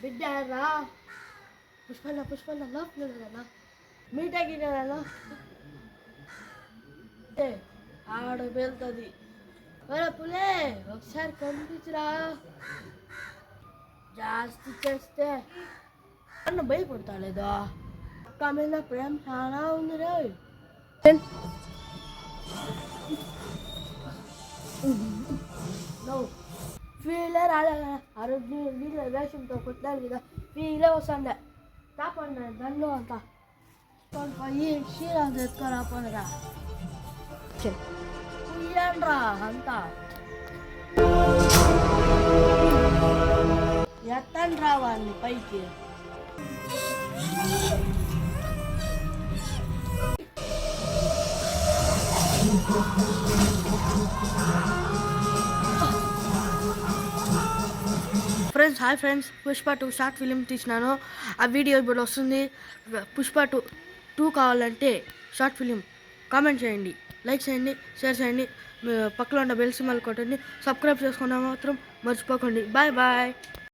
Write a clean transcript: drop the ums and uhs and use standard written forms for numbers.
బిడ్డారా పుష్పన్న లోపల మీటాకినా ఆడ వెళ్తుంది ఒరే పులే ఒకసారి కనిపించరా జాస్తి చేస్తే నన్ను భయపడతాలేదా అక్క మీద ప్రేమ చాలా ఉంది రే ఫీలే రాలే ఆ రోజు వీళ్ళ వేషంతో కొట్టాలి కదా ఫీలే వస్తుండే తాపండి దండు అంతా పోయి శ్రీరామ్ తెచ్చుకోరా పోనరా పుయ్యండ్రా అంతా ఎత్తండి రావాన్ని పైకి friends hi friends Pushpa 2 short film తీసినాను ఆ వీడియో ఇప్పుడు వస్తుంది పుష్ప 2 కావాలంటే షార్ట్ ఫిలిం కామెంట్ చేయండి లైక్ చేయండి షేర్ చేయండి పక్కలో ఉన్న బెల్ సింబల్ కొట్టండి సబ్స్క్రైబ్ చేసుకున్న మాత్రం మర్చిపోకండి బాయ్ బాయ్